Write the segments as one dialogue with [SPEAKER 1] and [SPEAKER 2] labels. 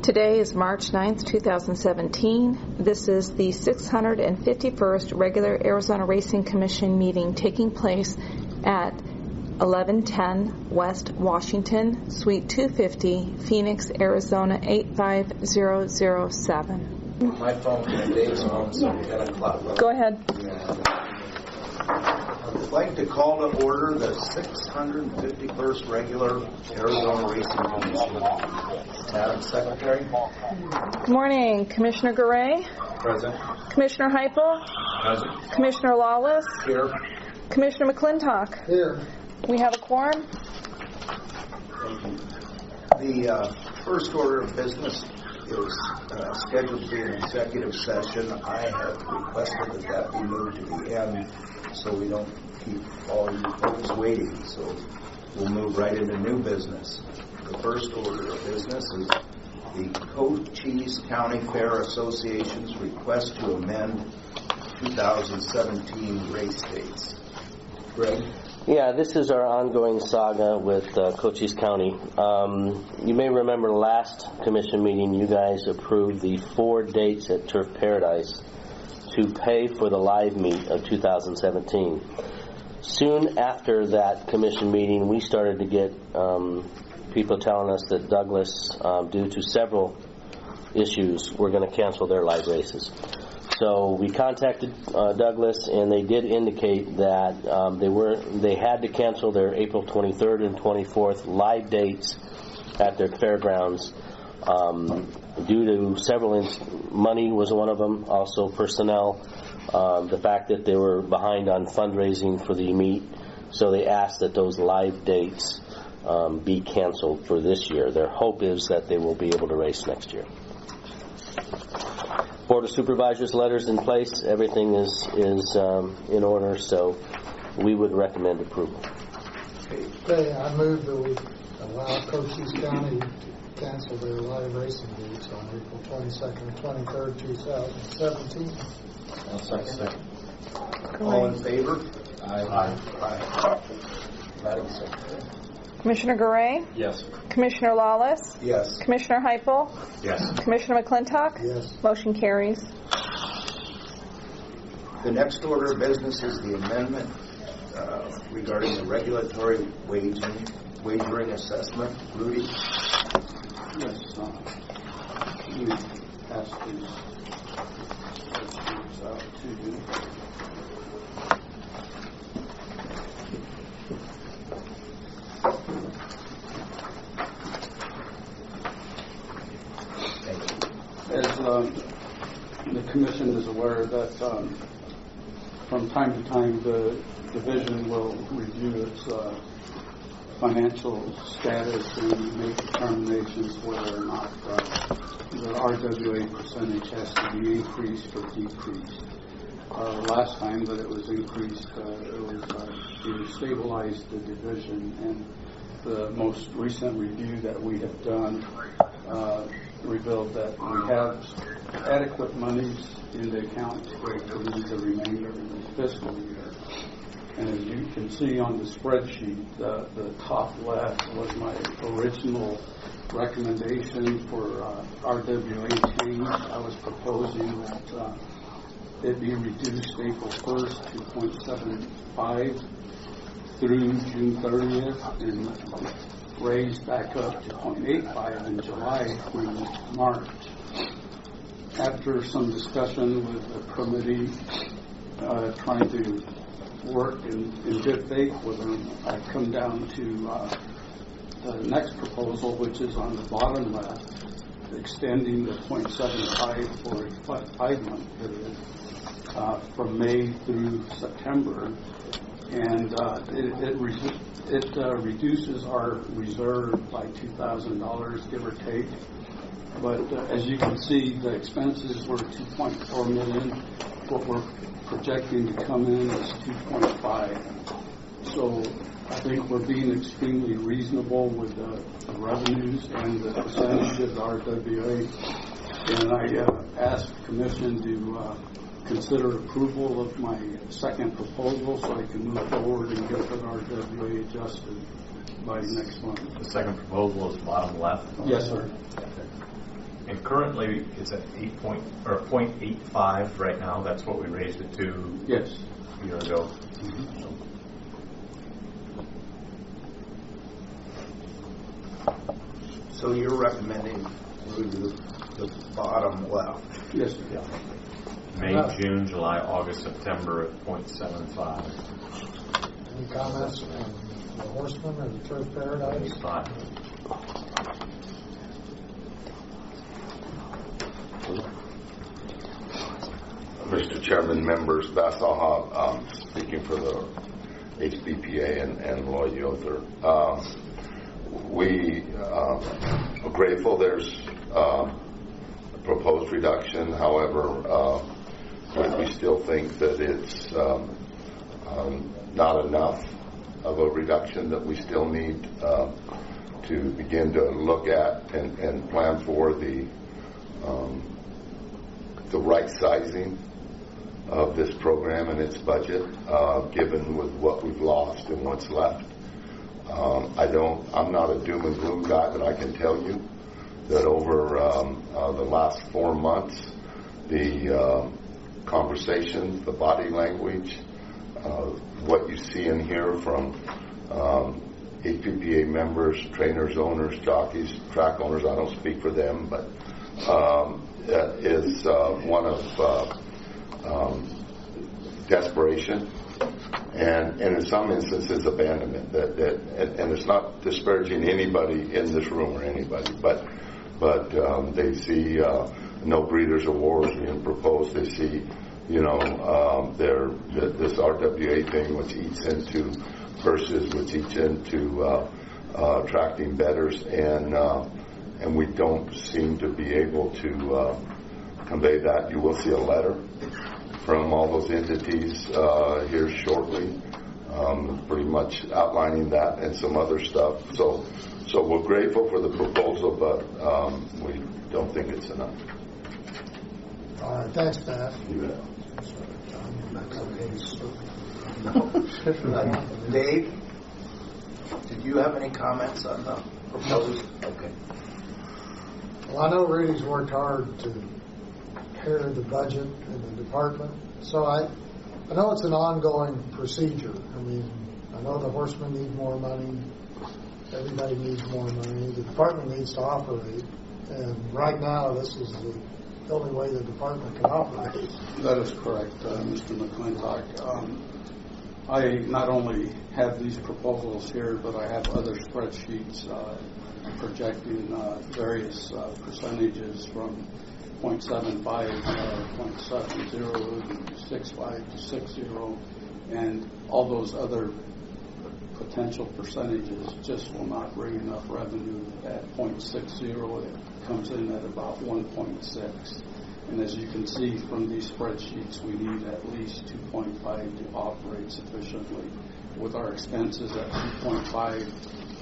[SPEAKER 1] Today is March 9th, 2017. This is the 651st regular Arizona Racing Commission meeting taking place at 1110 West Washington, Suite 250, Phoenix, Arizona 85007.
[SPEAKER 2] My phone and Dave's phone, so 10 o'clock.
[SPEAKER 1] Go ahead.
[SPEAKER 2] I'd like to call to order the 651st regular Arizona Racing Commission. Madam Secretary.
[SPEAKER 1] Good morning. Commissioner Garay.
[SPEAKER 2] Present.
[SPEAKER 1] Commissioner Heupel.
[SPEAKER 2] Present.
[SPEAKER 1] Commissioner Lawless.
[SPEAKER 2] Here.
[SPEAKER 1] Commissioner McClintock.
[SPEAKER 3] Here.
[SPEAKER 1] We have a quorum.
[SPEAKER 2] The first order of business is scheduled to be an executive session. I have requested that be moved to the end so we don't keep all you folks waiting. So we'll move right into new business. The first order of business is the Cochise County Fair Association's request to amend 2017 race dates. Greg?
[SPEAKER 4] Yeah, this is our ongoing saga with Cochise County. You may remember last commission meeting you guys approved the 4 dates at Turf Paradise to pay for the live meet of 2017. Soon after that commission meeting, we started to get people telling us that Douglas, due to several issues, were going to cancel their live races. So we contacted Douglas, and they did indicate that they had to cancel their April 23rd and 24th live dates at their fairgrounds due to several money was one of them, also personnel, the fact that they were behind on fundraising for the meet. So they asked that those live dates be canceled for this year. Their hope is that they will be able to race next year. Board of Supervisors letters in place. Everything is in order, so we would recommend approval.
[SPEAKER 3] Okay, I move that we allow Cochise County to cancel their live racing dates on April 22nd and 23rd, 2017.
[SPEAKER 2] I'll second. All in favor? Aye. Madam Secretary.
[SPEAKER 1] Commissioner Garay.
[SPEAKER 2] Yes.
[SPEAKER 1] Commissioner Lawless.
[SPEAKER 2] Yes.
[SPEAKER 1] Commissioner Heupel.
[SPEAKER 2] Yes.
[SPEAKER 1] Commissioner McClintock.
[SPEAKER 3] Yes.
[SPEAKER 1] Motion carries.
[SPEAKER 2] The next order of business is the amendment regarding the regulatory wagering assessment. Rudy?
[SPEAKER 5] Yes, we passed these out to you. As the Commission is aware that from time to time the Division will review its financial status and make determinations whether or not the RWA percentage has to be increased or decreased. Last time that it was increased, it was to stabilize the Division, and the most recent review that we have done revealed that we have adequate monies in the account to meet the remainder of the fiscal year. And as you can see on the spreadsheet, the top left was my original recommendation for RWA change. I was proposing that it be reduced April 1st to 0.75 through June 30th and raised back up to 0.85 in July through March. After some discussion with the committee, trying to work in good faith with them, I've come down to the next proposal, which is on the bottom left, extending the 0.75 for a 5-month period from May through September. And it reduces our reserve by $2,000, give or take. But as you can see, the expenses were $2.4 million. What we're projecting to come in is $2.5. So I think we're being extremely reasonable with the revenues and the percentage of the RWA. And I asked the Commission to consider approval of my second proposal so I can move forward and get the RWA adjusted by next month.
[SPEAKER 6] The second proposal is bottom left?
[SPEAKER 5] Yes, sir.
[SPEAKER 6] And currently, it's at 0.85 right now. That's what we raised it to
[SPEAKER 5] Yes.
[SPEAKER 6] a year ago.
[SPEAKER 2] So you're recommending through the bottom left?
[SPEAKER 5] Yes, sir.
[SPEAKER 2] Yeah.
[SPEAKER 6] May, June, July, August, September at 0.75.
[SPEAKER 3] Any comments on the Horseman or the Turf Paradise?
[SPEAKER 6] 0.85.
[SPEAKER 7] Mr. Chairman, members, Basaha, speaking for the HBPA and Lloyd Yother. We are grateful there's a proposed reduction. However, we still think that it's not enough of a reduction, that we still need to begin to look at and plan for the right sizing of this program and its budget, given with what we've lost and what's left. I'm not a doom and gloom guy, but I can tell you that over the last 4 months, the conversations, the body language, what you see and hear from HPPA members, trainers, owners, jockeys, track owners, I don't speak for them, but is one of desperation and in some instances abandonment. And it's not disparaging anybody in this room or anybody, but they see no breeders' awards being proposed. They see, this RWA thing, which eats into purses, which eats into attracting bettors, and we don't seem to be able to convey that. You will see a letter from all those entities here shortly, pretty much outlining that and some other stuff. So we're grateful for the proposal, but we don't think it's enough.
[SPEAKER 3] All right, thanks, Pat.
[SPEAKER 2] Dave, did you have any comments on the proposed? Okay.
[SPEAKER 3] Well, I know Rudy's worked hard to pare the budget in the department, so I know it's an ongoing procedure. I mean, I know the horsemen need more money, everybody needs more money, the department needs to operate, and right now this is the only way the department can operate.
[SPEAKER 5] That is correct, Mr. McClintock. I not only have these proposals here, but I have other spreadsheets projecting various percentages from 0.75 to 0.70 to 0.65 to 60, and all those other potential percentages just will not bring enough revenue. At 0.60, it comes in at about 1.6. And as you can see from these spreadsheets, we need at least 2.5 to operate sufficiently. With our expenses at 2.5,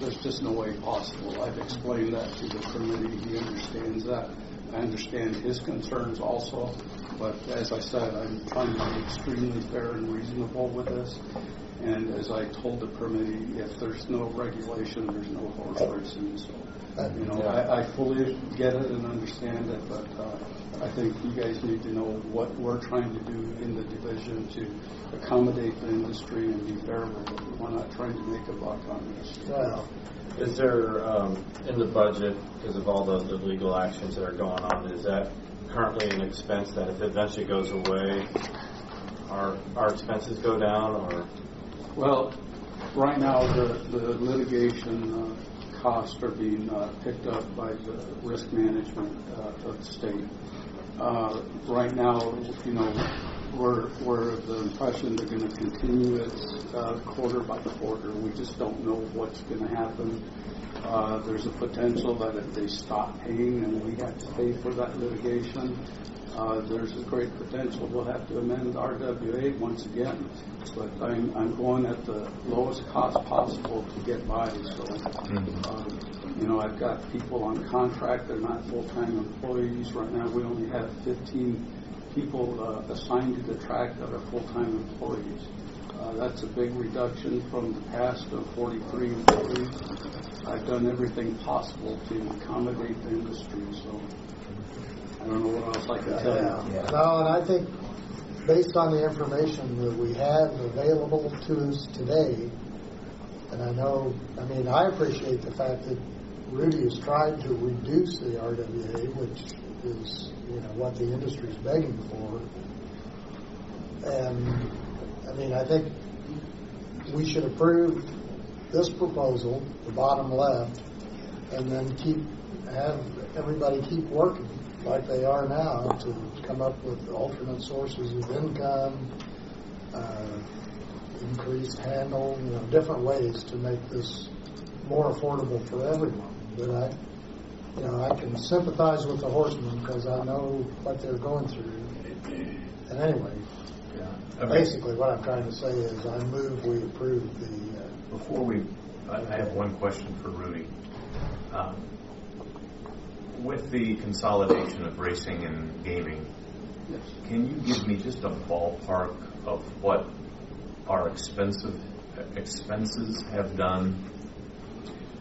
[SPEAKER 5] there's just no way possible. I've explained that to the committee. He understands that. I understand his concerns also. But as I said, I'm trying to be extremely fair and reasonable with this. And as I told the committee, if there's no regulation, there's no horse racing. So, I fully get it and understand it, but I think you guys need to know what we're trying to do in the division to accommodate the industry and be fair with it. We're not trying to make a buck on this.
[SPEAKER 3] Well,
[SPEAKER 8] is there, in the budget, because of all the legal actions that are going on, is that currently an expense that if it eventually goes away, our expenses go down, or?
[SPEAKER 5] Well, right now the litigation costs are being picked up by the risk management of the state. Right now, we're of the impression they're going to continue it quarter by quarter. We just don't know what's going to happen. There's a potential that if they stop paying and we have to pay for that litigation, there's a great potential we'll have to amend RWA once again. But I'm going at the lowest cost possible to get by. So, I've got people on contract. They're not full-time employees. Right now we only have 15 people assigned to the track that are full-time employees. That's a big reduction from the past of 43 employees. I've done everything possible to accommodate the industry, so I don't know what else I can tell you.
[SPEAKER 3] No, and I think based on the information that we have available to us today, and I appreciate the fact that Rudy has tried to reduce the RWA, which is, what the industry is begging for. And, I think we should approve this proposal, the bottom left, and then have everybody keep working like they are now to come up with alternate sources of income, increased handle, different ways to make this more affordable for everyone. But I can sympathize with the horsemen because I know what they're going through. And anyway, basically what I'm trying to say is I move we approve the...
[SPEAKER 6] I have one question for Rudy. With the consolidation of racing and gaming, can you give me just a ballpark of what our expenses have done,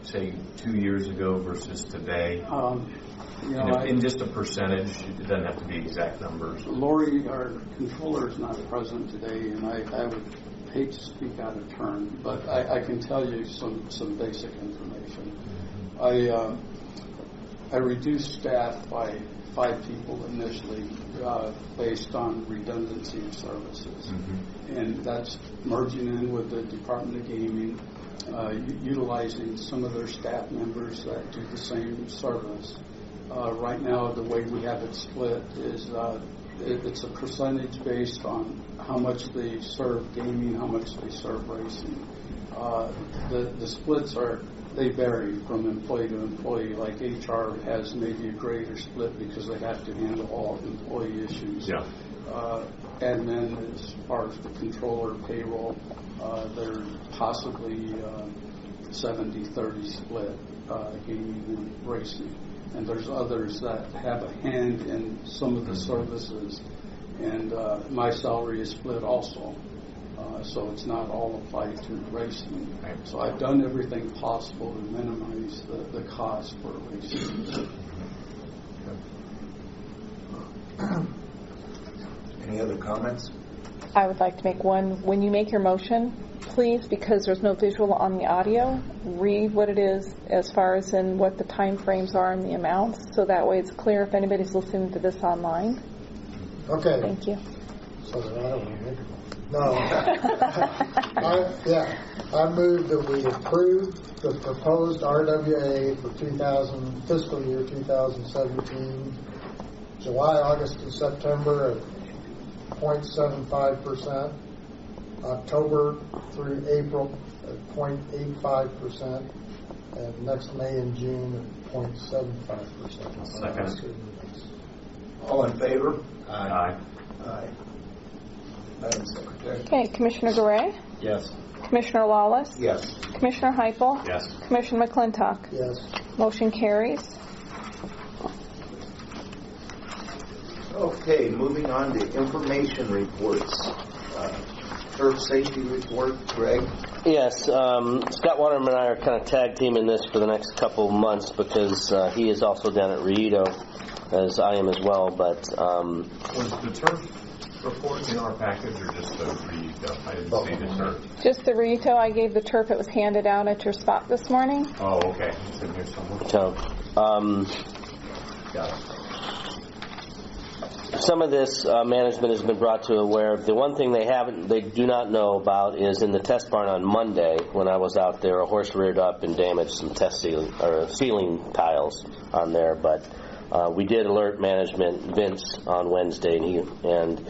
[SPEAKER 6] say, 2 years ago versus today? In just a percentage, it doesn't have to be exact numbers.
[SPEAKER 5] Lori, our controller, is not present today, and I would hate to speak out of turn, but I can tell you some basic information. I reduced staff by 5 people initially based on redundancy of services. And that's merging in with the Department of Gaming, utilizing some of their staff members that do the same service. Right now, the way we have it split is it's a percentage based on how much they serve gaming, how much they serve racing. The splits they vary from employee to employee. Like HR has maybe a greater split because they have to handle all employee issues.
[SPEAKER 6] Yeah.
[SPEAKER 5] And then as far as the controller payroll, they're possibly 70-30 split, gaming and racing. And there's others that have a hand in some of the services. And my salary is split also. So it's not all applied to racing. So I've done everything possible to minimize the cost for racing.
[SPEAKER 2] Any other comments?
[SPEAKER 1] I would like to make one. When you make your motion, please, because there's no visual on the audio, read what it is as far as in what the time frames are and the amounts, so that way it's clear if anybody's listening to this online.
[SPEAKER 3] Okay.
[SPEAKER 1] Thank you.
[SPEAKER 3] So that I don't want to make it. No. I move that we approve the proposed RWA for fiscal year 2017, July, August, and September at 0.75%, October through April at 0.85%, and next May and June at 0.75%.
[SPEAKER 6] Second.
[SPEAKER 2] All in favor?
[SPEAKER 6] Aye.
[SPEAKER 2] Aye. Madam Secretary?
[SPEAKER 1] Okay, Commissioner Garay?
[SPEAKER 8] Yes.
[SPEAKER 1] Commissioner Lawless?
[SPEAKER 2] Yes.
[SPEAKER 1] Commissioner Heupel?
[SPEAKER 6] Yes.
[SPEAKER 1] Commissioner McClintock?
[SPEAKER 3] Yes.
[SPEAKER 1] Motion carries.
[SPEAKER 2] Okay, moving on to information reports. Turf safety report, Greg?
[SPEAKER 4] Yes, Scott Waterman and I are kind of tag teaming this for the next couple of months because he is also down at Rito, as I am as well. But
[SPEAKER 6] Was the turf report in our package or just the Rito? I didn't see the turf.
[SPEAKER 1] Just the Rito. I gave the turf. It was handed out at your spot this morning.
[SPEAKER 6] Oh, okay. It's in here somewhere.
[SPEAKER 4] so,
[SPEAKER 6] Got it.
[SPEAKER 4] some of this management has been brought to aware of. The one thing they do not know about is in the test barn on Monday when I was out there, a horse reared up and damaged some ceiling tiles on there. But we did alert management, Vince, on Wednesday, and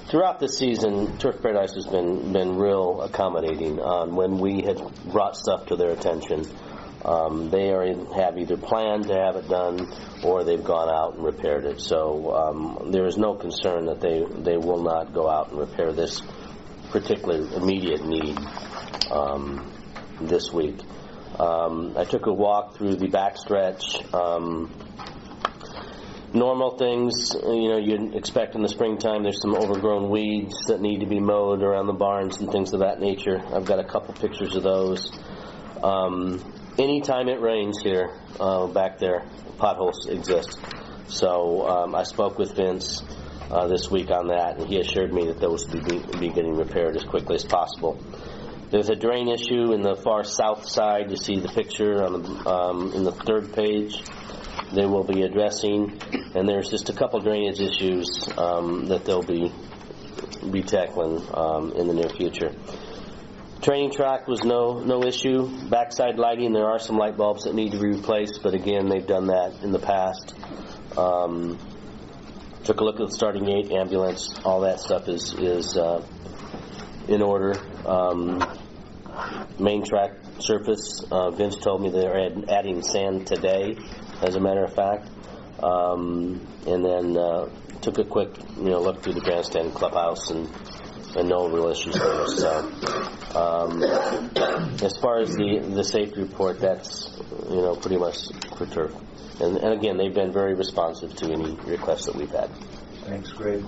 [SPEAKER 4] throughout the season, Turf Paradise has been real accommodating when we had brought stuff to their attention. They have either planned to have it done or they've gone out and repaired it. So there is no concern that they will not go out and repair this particular immediate need this week. I took a walk through the backstretch. normal things, you'd expect in the springtime. There's some overgrown weeds that need to be mowed around the barns and things of that nature. I've got a couple pictures of those. Anytime it rains here, back there, potholes exist. So I spoke with Vince this week on that, and he assured me that those would be getting repaired as quickly as possible. There's a drain issue in the far south side. You see the picture on in the third page. They will be addressing, and there's just a couple drainage issues that they'll be tackling in the near future. Training track was no issue. Backside lighting, there are some light bulbs that need to be replaced, but again, they've done that in the past. Took a look at the starting gate, ambulance, all that stuff is in order. Main track surface, Vince told me they're adding sand today, as a matter of fact. And then took a quick look through the grandstand clubhouse, and no real issues there. So as far as the safety report, that's pretty much for turf. And again, they've been very responsive to any requests that we've had.
[SPEAKER 2] Thanks, Greg.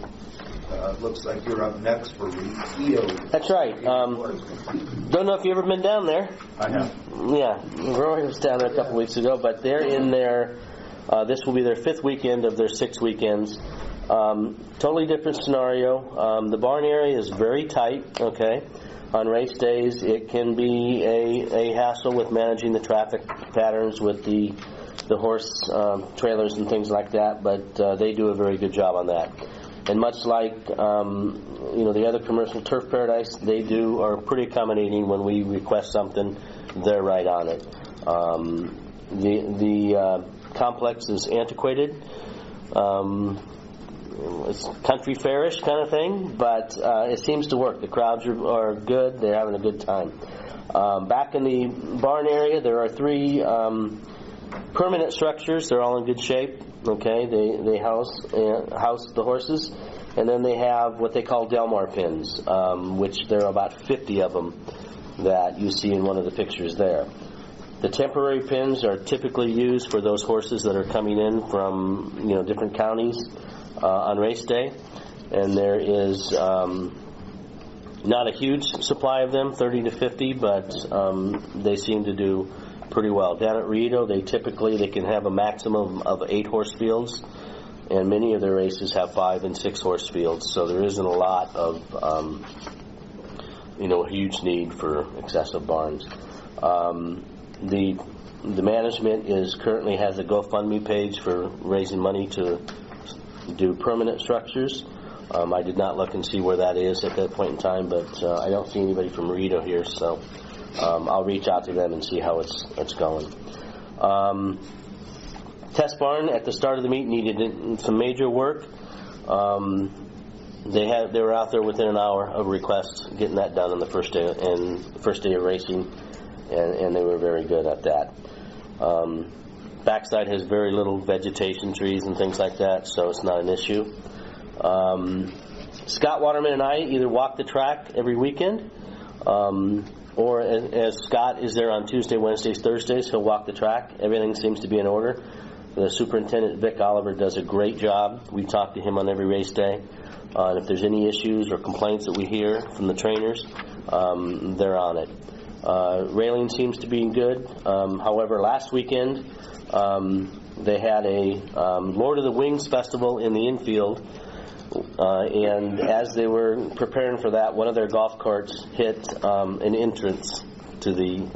[SPEAKER 2] Looks like you're up next for Rito.
[SPEAKER 4] That's right. Don't know if you've ever been down there.
[SPEAKER 6] I have.
[SPEAKER 4] Yeah, Roy was down there a couple weeks ago, but they're in their, this will be their 5th weekend of their 6 weekends. Totally different scenario. The barn area is very tight, okay? On race days, it can be a hassle with managing the traffic patterns with the horse trailers and things like that, but they do a very good job on that. And much like the other commercial Turf Paradise, they are pretty accommodating. When we request something, they're right on it. The complex is antiquated. It's country fairish kind of thing, but it seems to work. The crowds are good. They're having a good time. Back in the barn area, there are 3 permanent structures. They're all in good shape. Okay, they house the horses, and then they have what they call Delmar pins, which there are about 50 of them that you see in one of the pictures there. The temporary pins are typically used for those horses that are coming in from different counties on race day, and there is not a huge supply of them, 30 to 50, but they seem to do pretty well. Down at Rito, they can have a maximum of 8 horse fields, and many of their races have 5 and 6 horse fields, so there isn't a lot of huge need for excessive barns. The management currently has a GoFundMe page for raising money to do permanent structures. I did not look and see where that is at that point in time, but I don't see anybody from Rito here, so I'll reach out to them and see how it's going. Test barn at the start of the meet needed some major work. They were out there within an hour of requests getting that done on the first day of racing, and they were very good at that. Backside has very little vegetation, trees and things like that, so it's not an issue. Scott Waterman and I either walk the track every weekend, or as Scott is there on Tuesday, Wednesdays, Thursdays, he'll walk the track. Everything seems to be in order. The superintendent, Vic Oliver, does a great job. We talk to him on every race day. And if there's any issues or complaints that we hear from the trainers, they're on it. Railing seems to be good. However, last weekend, they had a Lord of the Wings festival in the infield. And as they were preparing for that, one of their golf carts hit an entrance to the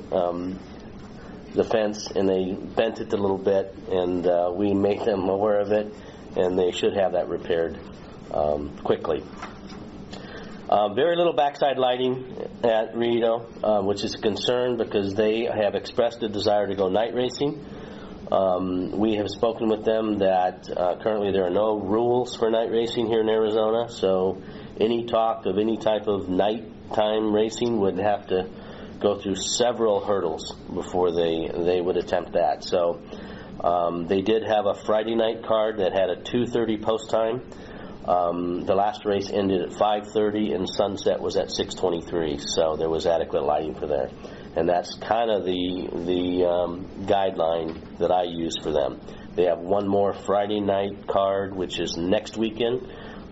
[SPEAKER 4] fence, and they bent it a little bit, and we made them aware of it, and they should have that repaired quickly. Very little backside lighting at Rito, which is a concern because they have expressed a desire to go night racing. We have spoken with them that currently there are no rules for night racing here in Arizona, so any talk of any type of nighttime racing would have to go through several hurdles before they would attempt that. So they did have a Friday night card that had a 2:30 post time. The last race ended at 5:30 and sunset was at 6:23, so there was adequate lighting for there. And that's kind of the guideline that I use for them. They have one more Friday night card, which is next weekend.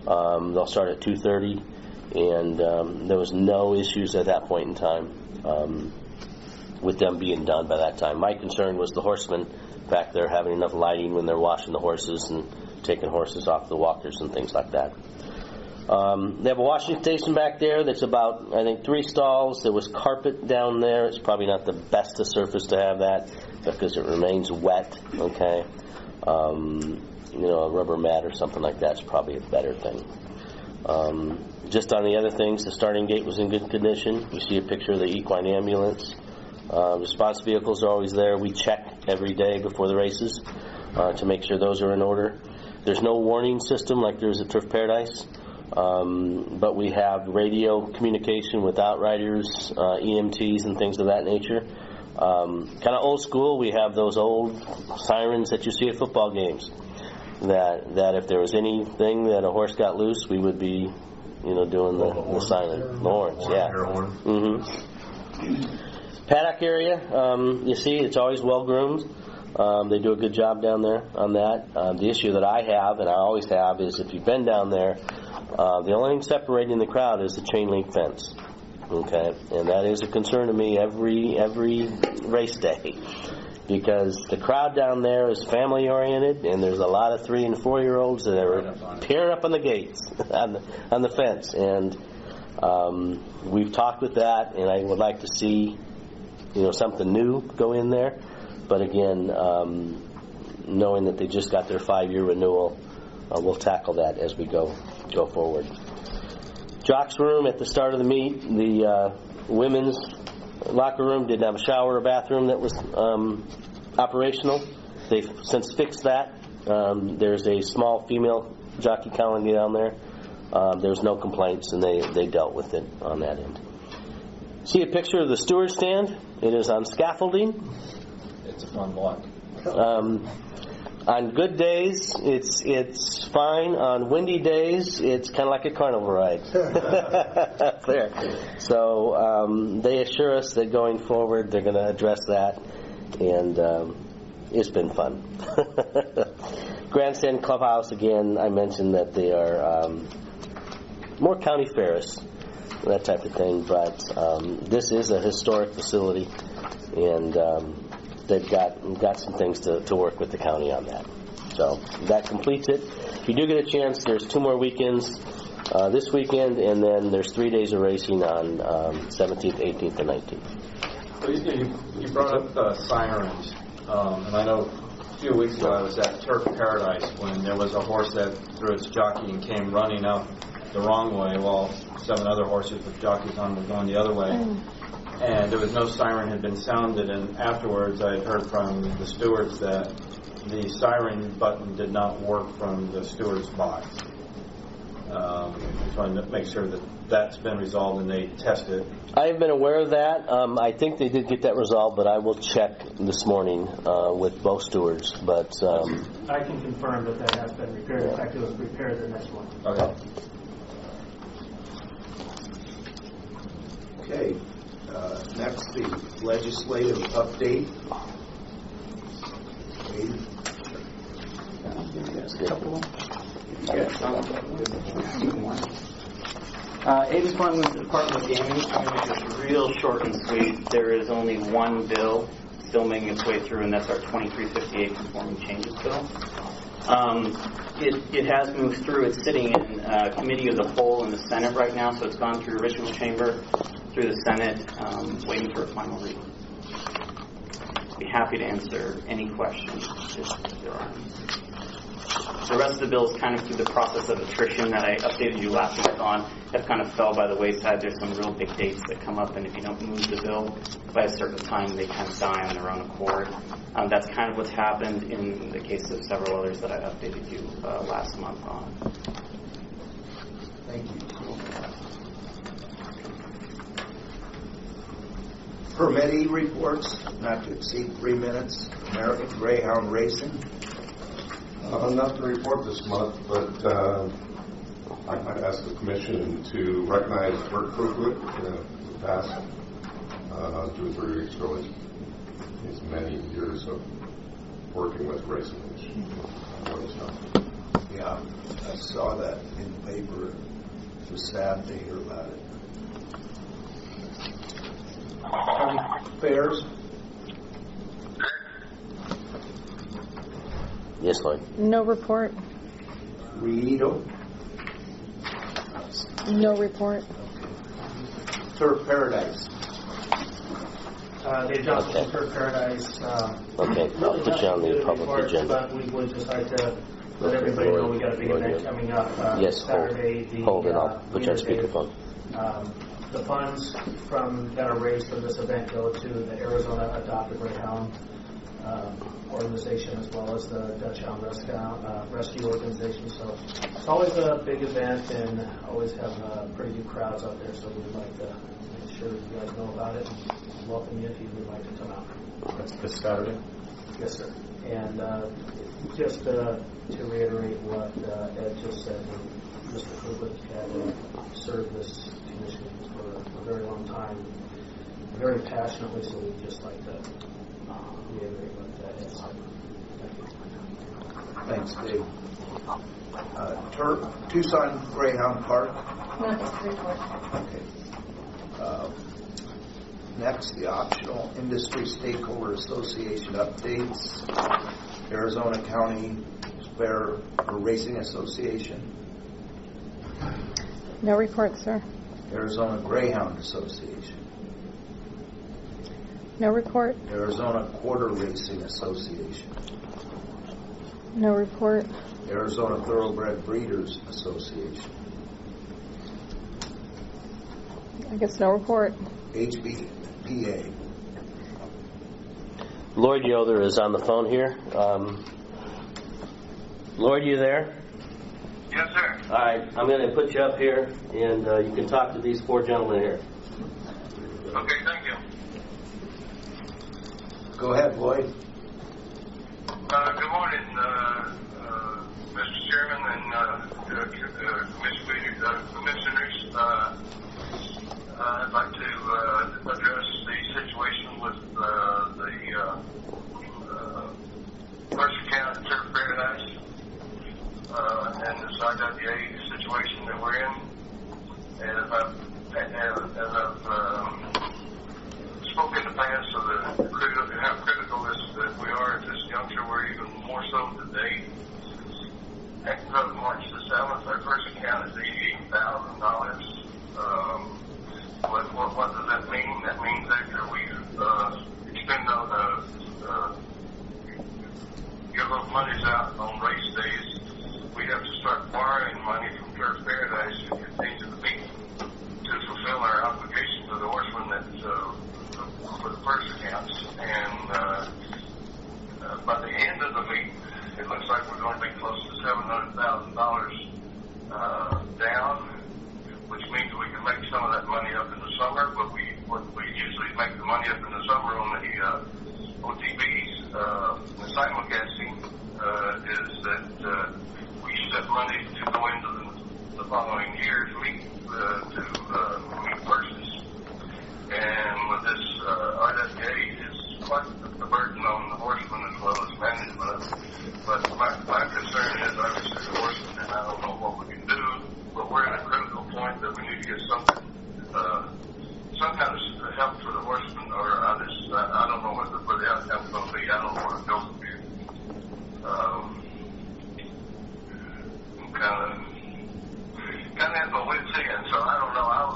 [SPEAKER 4] They'll start at 2:30, and there was no issues at that point in time with them being done by that time. My concern was the horsemen back there having enough lighting when they're washing the horses and taking horses off the walkers and things like that. They have a washing station back there that's about, I think, 3 stalls. There was carpet down there. It's probably not the best of surface to have that because it remains wet, okay? A rubber mat or something like that's probably a better thing. Just on the other things, the starting gate was in good condition. You see a picture of the equine ambulance. Response vehicles are always there. We check every day before the races to make sure those are in order. There's no warning system like there is at Turf Paradise, but we have radio communication with outriders, EMTs, and things of that nature. Kind of old school. We have those old sirens that you see at football games. That if there was anything that a horse got loose, we would be, doing the siren, the horns, yeah. Mm-hmm. Paddock area, you see, it's always well groomed. They do a good job down there on that. The issue that I have, and I always have, is if you've been down there, the only thing separating the crowd is the chain link fence. Okay, and that is a concern to me every race day, because the crowd down there is family oriented, and there's a lot of 3 and 4 year olds that are peering up on the gates on the fence, and we've talked with that, and I would like to see something new go in there. But again, knowing that they just got their 5-year renewal, we'll tackle that as we go forward. Jock's room at the start of the meet, the women's locker room didn't have a shower or bathroom that was operational. They've since fixed that. There's a small female jockey colony down there. There's no complaints, and they dealt with it on that end. See a picture of the steward stand. It is on scaffolding.
[SPEAKER 8] It's a fun block.
[SPEAKER 4] On good days, it's fine. On windy days, it's kind of like a carnival ride. There. So they assure us that going forward, they're going to address that, and it's been fun. Grandstand Clubhouse, again, I mentioned that they are more county fairs, that type of thing, but this is a historic facility, and they've got some things to work with the county on that. So that completes it. If you do get a chance, there's 2 more weekends this weekend, and then there's 3 days of racing on 17th, 18th, and 19th.
[SPEAKER 8] You brought up the sirens, and I know a few weeks ago I was at Turf Paradise when there was a horse that threw its jockey and came running up the wrong way while 7 other horses with jockeys on were going the other way. And there was no siren had been sounded, and afterwards I had heard from the stewards that the siren button did not work from the steward's box. Trying to make sure that that's been resolved and they test it.
[SPEAKER 4] I've been aware of that. I think they did get that resolved, but I will check this morning with both stewards. But
[SPEAKER 9] I can confirm that has been repaired. In fact, it was repaired the next one.
[SPEAKER 8] Okay.
[SPEAKER 2] Okay. Next, the legislative update.
[SPEAKER 10] Aiden's one with the Department of Gaming. I'm going to make this real short and sweet. There is only one bill still making its way through, and that's our 2358 conforming changes bill. It has moved through. It's sitting in committee of the whole in the Senate right now, so it's gone through original chamber, through the Senate, waiting for a final reading. Be happy to answer any questions if there are any. The rest of the bill is kind of through the process of attrition that I updated you last week on. That kind of fell by the wayside. There's some real big dates that come up, and if you don't move the bill by a certain time, they kind of die on their own accord. That's kind of what's happened in the case of several others that I updated you last month on.
[SPEAKER 2] Thank you. Permittee reports, not to exceed 3 minutes. American Greyhound Racing.
[SPEAKER 11] Not to report this month, but I might ask the Commission to recognize Bert Kruglich in the past 2 or 3 weeks ago. His many years of working with Racing.
[SPEAKER 2] Yeah, I saw that in the paper. It was sad to hear about it. County fairs?
[SPEAKER 4] Yes, Lloyd.
[SPEAKER 1] No report.
[SPEAKER 2] Rito?
[SPEAKER 1] No report.
[SPEAKER 2] Turf Paradise?
[SPEAKER 9] The adjustment for Paradise.
[SPEAKER 4] Okay, I'll put you on the public agenda.
[SPEAKER 9] But we would just like to let everybody know we got a big event coming up
[SPEAKER 4] Yes,
[SPEAKER 9] Saturday.
[SPEAKER 4] hold it. I'll put you on speakerphone.
[SPEAKER 9] The funds that are raised from this event go to the Arizona Adopted Greyhound organization, as well as the Dutch Hound Rescue organization. So it's always a big event and always have pretty good crowds out there. So we'd like to make sure you guys know about it and welcome you if you would like to come out.
[SPEAKER 6] That's this Saturday?
[SPEAKER 9] Yes, sir. And just to reiterate what Ed just said, Mr. Kulik had served this commission for a very long time, very passionately, so we'd just like to reiterate what Ed said.
[SPEAKER 2] Thanks, Dave. Tucson Greyhound Park?
[SPEAKER 1] No, it's the report.
[SPEAKER 2] Okay. Next, the Optional Industry Stakeholder Association updates. Arizona County Fair Racing Association.
[SPEAKER 1] No report, sir.
[SPEAKER 2] Arizona Greyhound Association.
[SPEAKER 1] No report.
[SPEAKER 2] Arizona Quarter Racing Association.
[SPEAKER 1] No report.
[SPEAKER 2] Arizona Thoroughbred Breeders Association.
[SPEAKER 1] I guess no report.
[SPEAKER 2] HBPA.
[SPEAKER 4] Lloyd Yoder is on the phone here. Lloyd, you there?
[SPEAKER 12] Yes, sir.
[SPEAKER 4] All right, I'm going to put you up here, and you can talk to these four gentlemen here.
[SPEAKER 12] Okay, thank you.
[SPEAKER 2] Go ahead, Lloyd.
[SPEAKER 12] Good morning, Mr. Chairman and commissioners. I'd like to address the situation with the Mercer County Turf Paradise and the IWA situation that we're in. And as I've spoken in the past of how critical that we are at this juncture, we're even more so today. As of March the 7th, our first account is $88,000. What does that mean? That means after we give those monies out on race days, we have to start borrowing money from Turf Paradise to continue the meet to fulfill our obligation to the horsemen that for the first accounts. And by the end of the meet, it looks like we're going to be close to $700,000 down, which means we can make some of that money up in the summer, but we usually make the money up in the summer on the OTBs. The simulcasting is that we use that money to go into the following year's meet to meet purchase. And with this RWA, it's quite a burden on the horsemen as well as management. But my concern is obviously the horsemen, and I don't know what we can do, but we're at a critical point that we need to get some kind of help for the horsemen, or I don't know what the outcome's going to be. I don't know where it goes from here. I'm kind of at my wit's end, so I don't know. I'll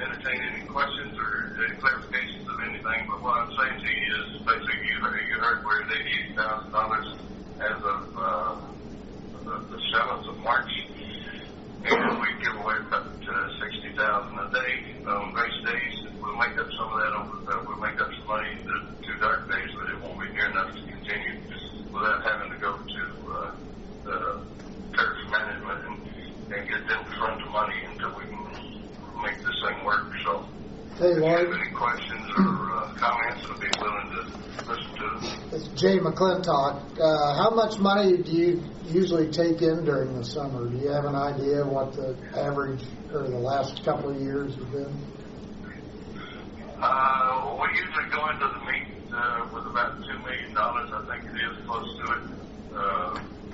[SPEAKER 12] entertain any questions or any clarifications of anything, but what I'm saying to you is basically you heard we're at $88,000 as of the 7th of March. And we give away about $60,000 a day on race days. We'll make up some of that we'll make up some money the 2 dark days, but it won't be near enough to continue without having to go to the turf management and get them to fund the money until we can make this thing work. So
[SPEAKER 3] hey,
[SPEAKER 12] if you
[SPEAKER 3] Lloyd,
[SPEAKER 12] have any questions or comments, I'll be willing to listen to them.
[SPEAKER 3] it's Jay McClintock. How much money do you usually take in during the summer? Do you have an idea what the average or the last couple of years have been?
[SPEAKER 12] We usually go into the meet with about $2 million, I think it is, close to it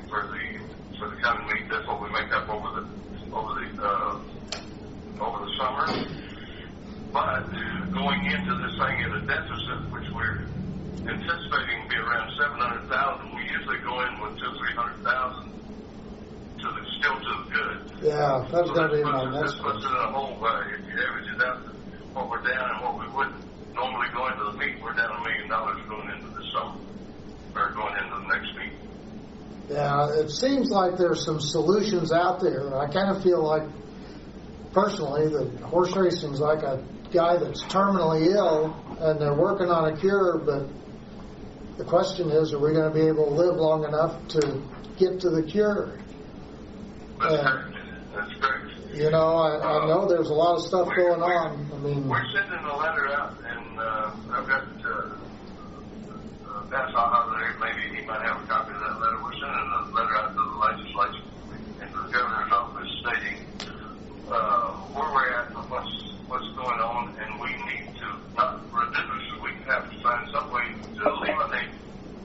[SPEAKER 12] for the coming week. That's what we make up over the summer. But going into this thing at a deficit, which we're anticipating to be around 700,000, we usually go in with 200,000-300,000 still to the good.
[SPEAKER 3] Yeah, that's going to be my next
[SPEAKER 12] This puts it in a hole. If you average it out, what we're down and what we would normally go into the meet, we're down $1 million going into the summer, or going into the next meet.
[SPEAKER 3] Yeah, it seems like there's some solutions out there. I kind of feel like, personally, that horse racing's like a guy that's terminally ill, and they're working on a cure, but the question is, are we going to be able to live long enough to get to the cure?
[SPEAKER 12] That's great.
[SPEAKER 3] You know, I know there's a lot of stuff going on. I mean,
[SPEAKER 12] we're sending a letter out, and I've got Pat Saha, maybe he might have a copy of that letter. We're sending a letter out to the legislature and to the governor's office stating where we're at and what's going on, and we need to not reduce. We have to find some way to eliminate,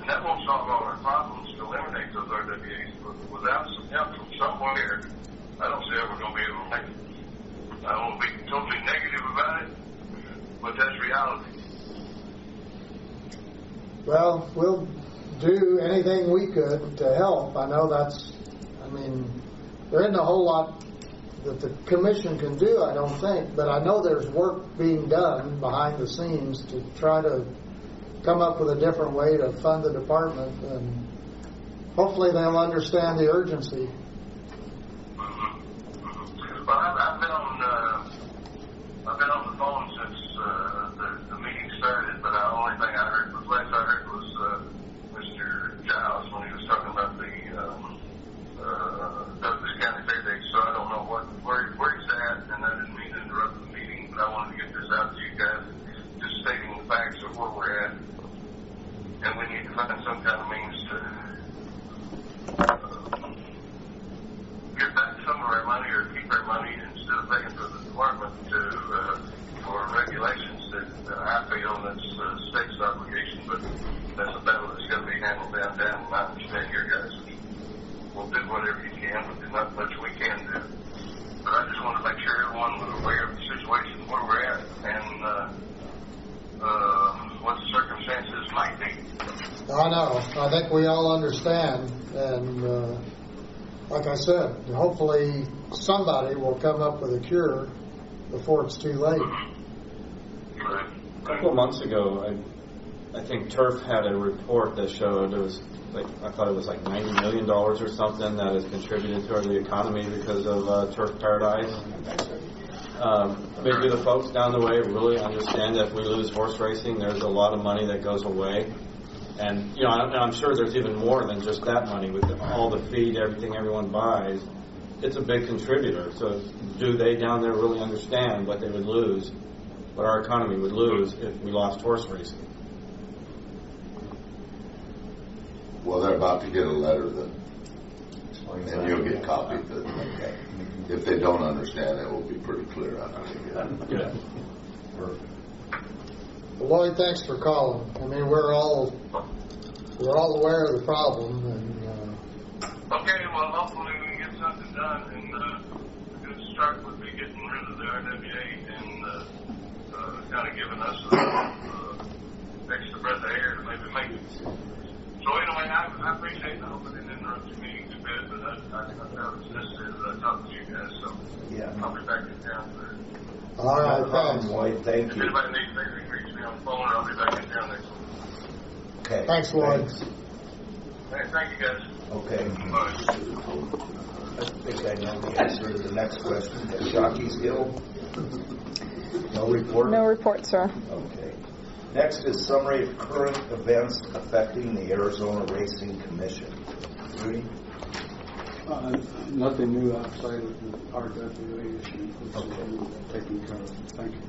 [SPEAKER 12] and that won't solve all our problems, to eliminate those RWAs. But without some help from somewhere, I don't see how we're going to be able to make it. I don't want to be totally negative about it, but that's reality.
[SPEAKER 3] well, we'll do anything we could to help. I know there isn't a whole lot that the commission can do, I don't think, but I know there's work being done behind the scenes to try to come up with a different way to fund the department, and hopefully they'll understand the urgency.
[SPEAKER 12] Well, I've been on the phone since the meeting started, but the only thing I heard was Mr. Giles when he was talking about the Douglas County Fair Day. So I don't know where he's at, and I didn't mean to interrupt the meeting, but I wanted to get this out to you guys, just stating the facts of where we're at, and we need to find some kind of means to get back some of our money or keep our money instead of paying for the department for regulations that I feel that's the state's obligation, but that's a battle that's got to be handled downtown, and I understand your guys will do whatever you can, but there's not much we can do. But I just want to make sure everyone was aware of the situation where we're at and what the circumstances might be.
[SPEAKER 3] I know. I think we all understand, and like I said, hopefully somebody will come up with a cure before it's too late.
[SPEAKER 8] A couple of months ago, I think Turf had a report that showed I thought it was like $90 million or something that has contributed to the economy because of Turf Paradise. Maybe the folks down the way really understand that if we lose horse racing, there's a lot of money that goes away. And, I'm sure there's even more than just that money with all the feed, everything everyone buys. It's a big contributor. So do they down there really understand what they would lose, what our economy would lose if we lost horse racing?
[SPEAKER 7] Well, they're about to get a letter and you'll get copies.
[SPEAKER 2] Okay.
[SPEAKER 7] If they don't understand, it will be pretty clear. I think.
[SPEAKER 8] Yeah.
[SPEAKER 2] Perfect.
[SPEAKER 3] Well, Lloyd, thanks for calling. I mean, we're all aware of the problem, and
[SPEAKER 12] okay, well, hopefully we can get something done, and a good start would be getting rid of the RWA and kind of giving us extra breath of air to maybe make it. So anyway, I appreciate it. I hope I didn't interrupt your meeting too bad, but I felt it was necessary that I talk to you guys, so
[SPEAKER 2] Yeah.
[SPEAKER 12] I'll be back in town for it.
[SPEAKER 3] all right,
[SPEAKER 2] No problem,
[SPEAKER 3] thanks.
[SPEAKER 2] Lloyd. Thank
[SPEAKER 12] If
[SPEAKER 2] you.
[SPEAKER 12] anybody needs anything, reach me on the phone, or I'll be back in town next week.
[SPEAKER 2] Okay.
[SPEAKER 3] Thanks, Lloyd.
[SPEAKER 2] Thanks.
[SPEAKER 12] Hey, thank you, guys.
[SPEAKER 2] Okay.
[SPEAKER 12] Bye.
[SPEAKER 2] I think I know the answer to the next question. Shocky's Hill? No report?
[SPEAKER 1] No report, sir.
[SPEAKER 2] Okay. Next is summary of current events affecting the Arizona Racing Commission. Rudy?
[SPEAKER 5] Nothing new outside of the RWA issue, which
[SPEAKER 2] Okay.
[SPEAKER 5] is taken care of. Thank you.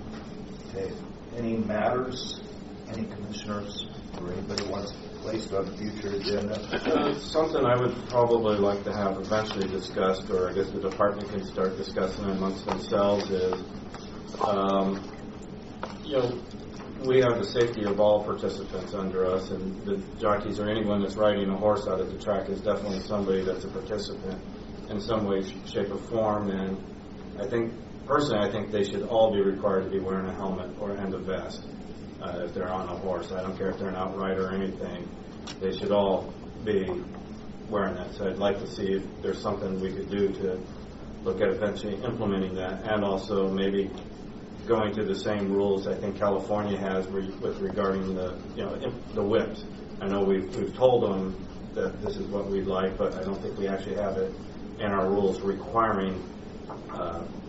[SPEAKER 2] Okay. Any matters? Any commissioners or anybody wants placed on the future agenda?
[SPEAKER 8] Something I would probably like to have eventually discussed, or I guess the department can start discussing amongst themselves, is, we have the safety of all participants under us, and the jockeys or anyone that's riding a horse out at the track is definitely somebody that's a participant in some way, shape, or form. And I think they should all be required to be wearing a helmet and a vest if they're on a horse. I don't care if they're an outrider or anything. They should all be wearing that. So I'd like to see if there's something we could do to look at eventually implementing that, and also maybe going to the same rules I think California has with regarding the whips. I know we've told them that this is what we'd like, but I don't think we actually have it in our rules requiring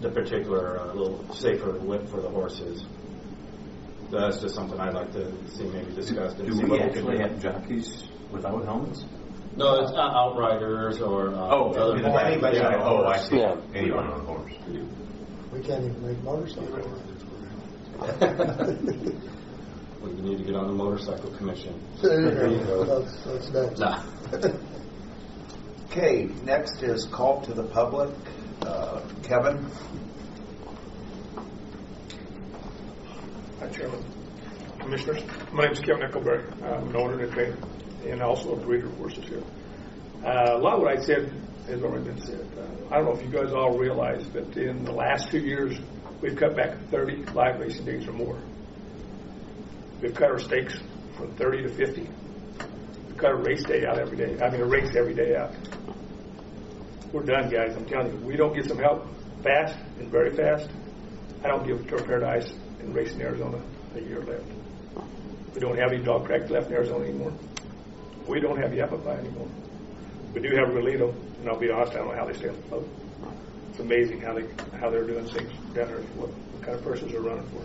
[SPEAKER 8] the particular little safer whip for the horses. So that's just something I'd like to see maybe discussed.
[SPEAKER 6] Do we actually have jockeys without helmets?
[SPEAKER 8] No, it's not outriders or
[SPEAKER 6] anybody. I see.
[SPEAKER 4] Yeah.
[SPEAKER 6] Anyone on a horse.
[SPEAKER 3] We can't even make motorcycles.
[SPEAKER 8] We need to get on the motorcycle commission.
[SPEAKER 3] There you go. That's next.
[SPEAKER 8] Nah.
[SPEAKER 2] Okay, next is call to the public. Kevin?
[SPEAKER 13] Hi, Chairman. Commissioners, my name is Kevin Eckelberg. I'm an owner and trainer, and also a breeder of horses here. A lot of what I said has already been said. I don't know if you guys all realize that in the last 2 years, we've cut back 30 live racing days or more. We've cut our stakes from 30 to 50. We've cut a race day out every day. A race every day out. We're done, guys. I'm telling you. We don't get some help fast and very fast. I don't give Turf Paradise and Racing Arizona a year left. We don't have any dog tracks left in Arizona anymore. We don't have Yappapi anymore. We do have Relito, and I'll be honest, I don't know how they stay afloat. It's amazing how they're doing things down there, what kind of purses they're running for.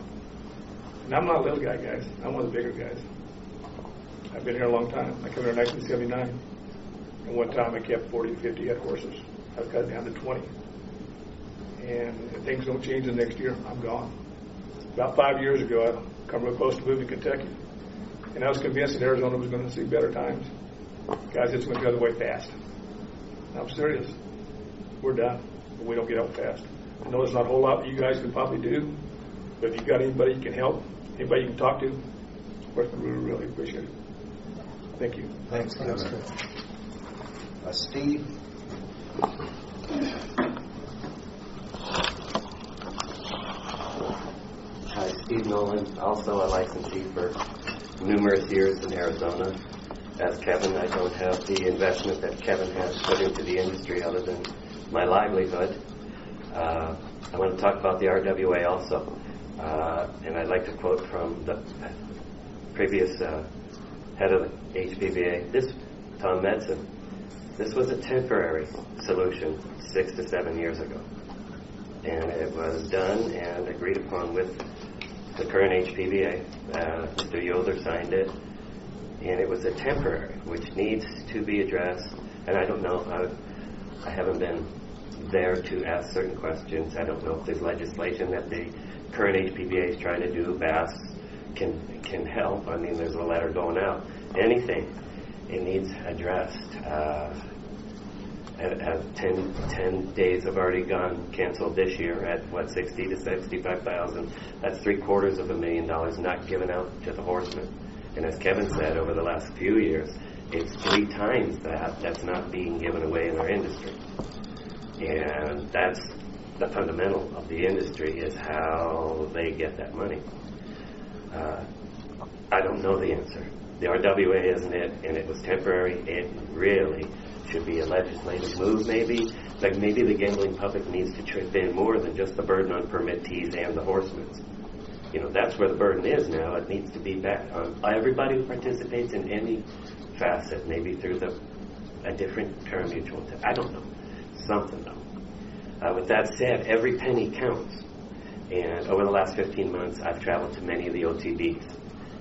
[SPEAKER 13] And I'm not a little guy, guys. I'm one of the bigger guys. I've been here a long time. I came here in 1979, and one time I kept 40 to 50 head horses. I've cut it down to 20. And if things don't change the next year, I'm gone. About 5 years ago, I come real close to moving to Kentucky, and I was convinced that Arizona was going to see better times. Guys, it's going to go the other way fast. I'm serious. We're done. We don't get help fast. I know there's not a whole lot that you guys can probably do, but if you got anybody you can help, anybody you can talk to, of course, we really, really appreciate it. Thank you.
[SPEAKER 2] Thanks, Kevin. Steve?
[SPEAKER 14] Hi, Steve Nolan, also a licensee for numerous years in Arizona. As Kevin, I don't have the investment that Kevin has put into the industry other than my livelihood. I want to talk about the RWA also. And I'd like to quote from the previous head of the HPBA, Tom Medson. This was a temporary solution 6 to 7 years ago. And it was done and agreed upon with the current HPBA. Mr. Yoder signed it. And it was a temporary, which needs to be addressed. And I don't know, I haven't been there to ask certain questions. I don't know if there's legislation that the current HPBA is trying to do. Bass can help. I mean, there's a letter going out. Anything, it needs addressed. 10 days have already gone canceled this year at, 60 to 65,000. That's $750,000 not given out to the horsemen. And as Kevin said, over the last few years, it's 3 times that's not being given away in our industry. And that's the fundamental of the industry, is how they get that money. I don't know the answer. The RWA isn't it, and it was temporary. It really should be a legislative move, maybe. Like maybe the gambling public needs to trip in more than just the burden on permittees and the horsemen. You know, that's where the burden is now. It needs to be back on everybody who participates in any facet, maybe through a different pari-mutuel. I don't know. Something, though. With that said, every penny counts. And over the last 15 months, I've traveled to many of the OTBs.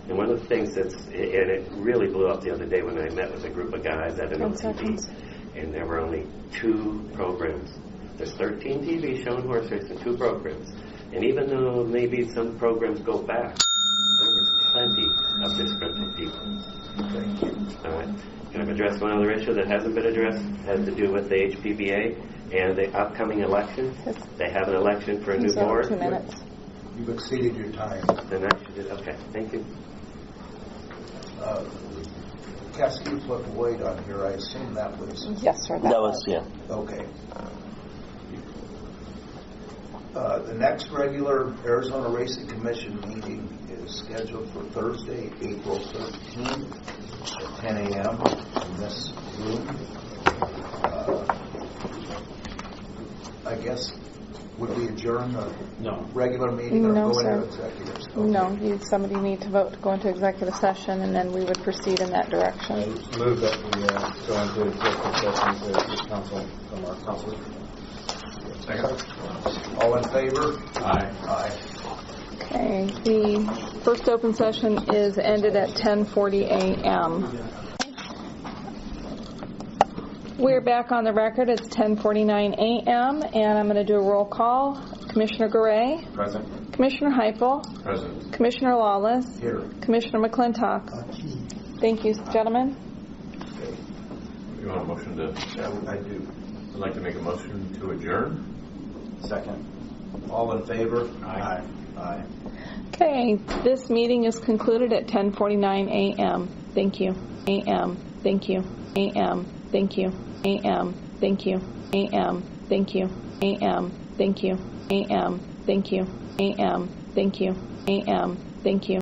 [SPEAKER 14] And one of the things and it really blew up the other day when I met with a group of guys at an OTB, and there were only 2 programs. There's 13 TV showing horse racing, 2 programs. And even though maybe some programs go back, there was plenty of disgruntled people.
[SPEAKER 2] Thank you.
[SPEAKER 14] All right. Can I address one other issue that hasn't been addressed? It has to do with the HPBA and the upcoming election. They have an election for a new board.
[SPEAKER 1] 2 minutes.
[SPEAKER 2] You've exceeded your time.
[SPEAKER 14] Then I should do, okay, thank you.
[SPEAKER 2] Cascade Flip Void on here, I assume that was...
[SPEAKER 1] Yes, sir.
[SPEAKER 4] That was, yeah.
[SPEAKER 2] Okay. The next regular Arizona Racing Commission meeting is scheduled for Thursday, April 13th at 10 a.m. in this room. I guess, would we adjourn the regular meeting or
[SPEAKER 1] No,
[SPEAKER 2] go
[SPEAKER 1] sir.
[SPEAKER 2] into executive? Okay.
[SPEAKER 1] No, somebody need to vote to go into executive session, and then we would proceed in that direction.
[SPEAKER 8] I move that we go into executive session to seek counsel from our counselors.
[SPEAKER 2] Second. All in favor?
[SPEAKER 8] Aye.
[SPEAKER 2] Aye.
[SPEAKER 1] Okay, the first open session is ended at 10:40 a.m. We're back on the record. It's 10:49 a.m. and I'm going to do a roll call. Commissioner Garay.
[SPEAKER 6] Present.
[SPEAKER 1] Commissioner Heupel.
[SPEAKER 6] Present.
[SPEAKER 1] Commissioner Lawless.
[SPEAKER 2] Here.
[SPEAKER 1] Commissioner McClintock. Thank you, gentlemen.
[SPEAKER 6] You want a motion to?
[SPEAKER 2] I do.
[SPEAKER 6] I'd like to make a motion to adjourn.
[SPEAKER 8] Second.
[SPEAKER 2] All in favor?
[SPEAKER 8] Aye.
[SPEAKER 2] Aye.
[SPEAKER 1] Okay, this meeting is concluded at 10:49 a.m. Thank you. A.m. Thank you. A.m. Thank you. A.m. Thank you. A.m. Thank you. A.m. Thank you. A.m. Thank you. A.m. Thank you. A.m. Thank you.